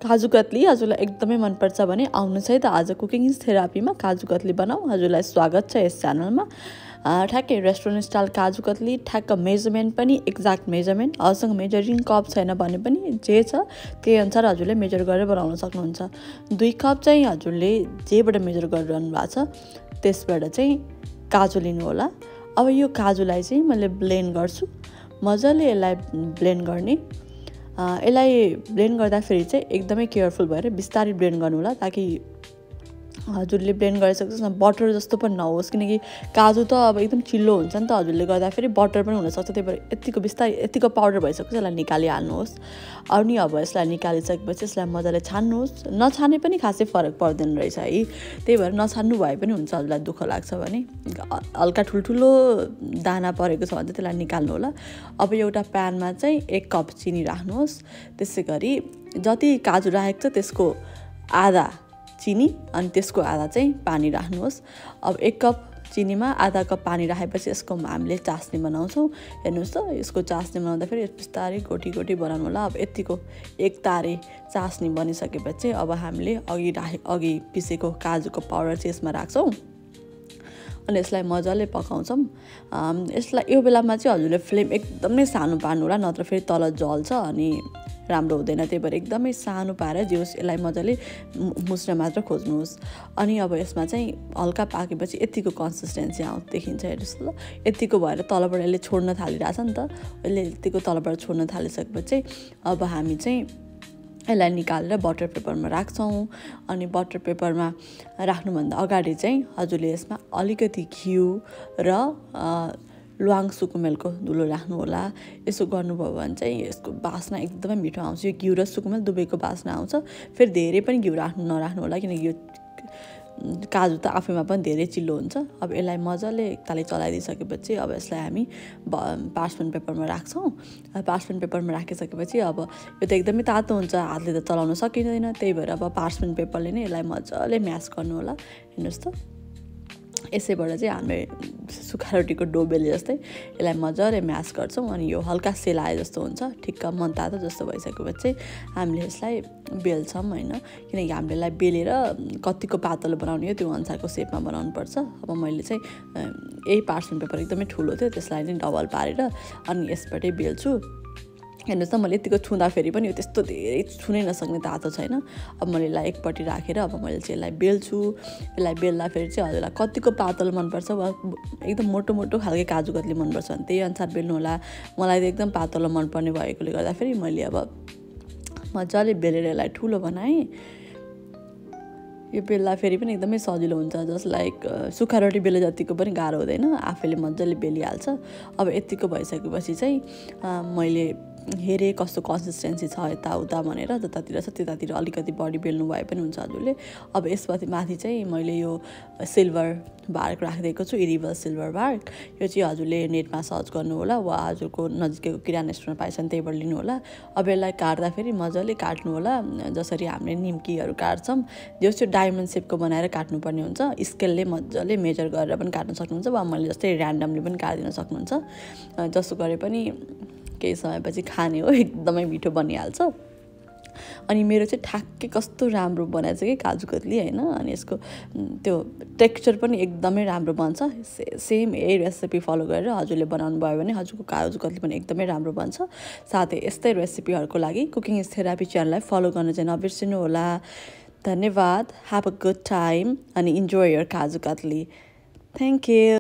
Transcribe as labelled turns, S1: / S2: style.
S1: काजु कतली हजुरलाई एकदमै मनपर्छ भने आउनुहोस् है त आज कुकिङ इज थेरापीमा काजु कतली बनाऊ। हजुरलाई स्वागत छ यस च्यानलमा। ठ्याक्कै रेस्टुरेन्ट स्टाइल काजु कतली, ठ्याक्क मेजरमेन्ट पनि एक्ज्याक्ट मेजरमेन्ट, हजुरसँग मेजरिङ कप छैन भने पनि जे छ त्यही अनुसार हजुरले मेजर गरेर बनाउन सक्नुहुन्छ। 2 कप चाहिँ हजुरले जेबाट मेजर गरिरहनु भएको छ त्यसबाट चाहिँ काजु लिनु होला। अब यो काजुलाई चाहिँ मैले ब्लेन्ड गर्छु, मजाले यसलाई ब्लेन्ड गर्ने। यसलाई ब्लेन्ड गर्दाखेरि चाहिँ एकदमै केयरफुल भएर बिस्तारै ब्लेन्ड गर्नु होला, ताकि हजुरले ब्लेन्ड गरिसक्छ बटर जस्तो पनि नहोस्, किनकि काजु त अब एकदम चिल्लो हुन्छ नि त, हजुरले गर्दाखेरि बटर पनि हुनसक्छ। त्यही भएर यतिको बिस्तारै यतिको पाउडर भइसक्छ यसलाई निकालिहाल्नुहोस्। अनि अब यसलाई निकालिसकेपछि यसलाई मजाले छान्नुहोस्। नछाने पनि खासै फरक पर्दैन रहेछ है, त्यही भएर नछान्नु भए पनि हुन्छ। हजुरलाई दुःख लाग्छ भने हल्का ठुल्ठुलो दाना परेको छ भने चाहिँ त्यसलाई निकाल्नु होला। अब एउटा प्यानमा चाहिँ 1 कप चिनी राख्नुहोस्। त्यसै गरी जति काजु राखेको छ त्यसको आधा चिनी अनि त्यसको आधा चाहिँ पानी राख्नुहोस्। अब 1 कप चिनीमा आधा कप पानी राखेपछि यसको हामीले चास्नी बनाउँछौँ। हेर्नुहोस् त, यसको चास्नी बनाउँदाखेरि बिस्तारै गोटी गोटी बनाउनु होला। अब यतिको एक तारे चास्नी बनिसकेपछि अब हामीले अघि पिसेको काजुको पाउडर चाहिँ यसमा राख्छौँ अनि यसलाई मजाले पकाउँछौँ। यसलाई यो बेलामा चाहिँ हजुरले फ्लेम एकदमै सानो पार्नु होला, नत्र फेरि तल जल्छ अनि राम्रो हुँदैन। त्यही भएर एकदमै सानो पारेर जे होस् यसलाई मजाले मुस्न मात्र खोज्नुहोस्। अनि अब यसमा चाहिँ हल्का पाकेपछि यतिको कन्सिस्टेन्सी देखिन्छ। हेर्नुहोस् ल, यतिको भएर तलबाट यसले छोड्न थालिरहेछ नि त, यसले यतिको तलबाट छोड्न थालिसकेपछि अब हामी चाहिँ यसलाई निकालेर बटर पेपरमा राख्छौँ। अनि बटर पेपरमा राख्नुभन्दा अगाडि चाहिँ हजुरले यसमा अलिकति घिउ र ल्वाङ सुकुमेलको धुलो राख्नु होला। यसो गर्नुभयो भने चाहिँ यसको बास्ना एकदमै मिठो आउँछ। यो घिउ र सुकुमेल दुवैको बास्ना आउँछ। फेरि धेरै पनि घिउ नराख्नु होला, किनकि यो काजु त आफैमा पनि धेरै चिल्लो हुन्छ। अब यसलाई मजाले एकताले चलाइदिइसकेपछि अब यसलाई हामी पार्चमेन्ट पेपरमा राख्छौँ। पार्चमेन्ट पेपरमा राखिसकेपछि अब यो त एकदमै तातो हुन्छ, हातले त चलाउन सकिँदैन। त्यही भएर अब पार्चमेन्ट पेपरले नै यसलाई मजाले म्यास गर्नु होला। हेर्नुहोस् त, यसैबाट चाहिँ हामीले सुक्खा रोटीको डो बेले जस्तै यसलाई मजाले म्यास गर्छौँ। अनि यो हल्का सेलाए जस्तो हुन्छ, ठिक्क मनतातो जस्तो भइसकेपछि हामीले यसलाई बेल्छौँ होइन, किनकि हामीले यसलाई बेलेर कतिको पातलो बनाउने हो त्यो अनुसारको सेपमा बनाउनुपर्छ। अब मैले चाहिँ यही पार्चमेन्ट पेपर एकदमै ठुलो थियो, त्यसलाई नै डबल पारेर अनि यसबाटै बेल्छु। हेर्नुहोस् त, मैले यतिको छुँदाखेरि पनि यो त्यस्तो धेरै छुनै नसक्ने तातो छैन। अब मैले यसलाई एकपट्टि राखेर अब मैले चाहिँ यसलाई बेल्छु। यसलाई बेल्दाखेरि चाहिँ हजुरलाई कतिको पातलो मनपर्छ वा एकदम मोटो मोटो खालको काजु कतली मनपर्छ भने त्यही अनुसार बेल्नु होला। मलाई त एकदम पातलो मनपर्ने भएकोले गर्दाखेरि मैले अब मजाले बेलेर यसलाई ठुलो बनाएँ। यो बेल्दा फेरि पनि एकदमै सजिलो हुन्छ, जस्ट लाइक सुक्खा रोटी बेले जतिको पनि गाह्रो हुँदैन, आफैले मजाले बेलिहाल्छ। अब यतिको भइसकेपछि चाहिँ मैले हेरेँ कस्तो कन्सिस्टेन्सी छ यताउता भनेर, जतातिर छ त्यतातिर अलिकति बढी बेल्नु भए पनि हुन्छ हजुरले। अब यसपछि माथि चाहिँ मैले यो सिल्भर बार्क राखिदिएको छु, इरिबल सिल्भर बार्क। यो चाहिँ हजुरले नेटमा सर्च गर्नु होला वा हजुरको नजिकैको किराना स्टोरमा पाएछ भने त्यहीबाट लिनु होला। अब यसलाई काट्दाखेरि मजाले काट्नु होला, जसरी हामीले निम्कीहरू काट्छौँ जस्तो डायमन्ड सेपको बनाएर काट्नुपर्ने हुन्छ। स्केलले मजाले मेजर गरेर पनि काट्न सक्नुहुन्छ वा मैले जस्तै ऱ्यान्डमली पनि काटिदिन सक्नुहुन्छ। जस्तो गरे पनि केही समयपछि खाने हो, एकदमै मिठो बनिहाल्छ। अनि मेरो चाहिँ ठ्याक्कै कस्तो राम्रो बनाएछ कि काजु कतली होइन। अनि यसको त्यो टेक्सचर पनि एकदमै राम्रो बन्छ। सेम यही रेसिपी फलो गरेर हजुरले बनाउनु भयो भने हजुरको काजु कतली पनि एकदमै राम्रो बन्छ। साथै यस्तै रेसिपीहरूको लागि कुकिङ इज थेरापी च्यानललाई फलो गर्न चाहिँ नबिर्सिनु होला। धन्यवाद। ह्याभ अ गुड टाइम अनि enjoy your kaju katli. Thank you.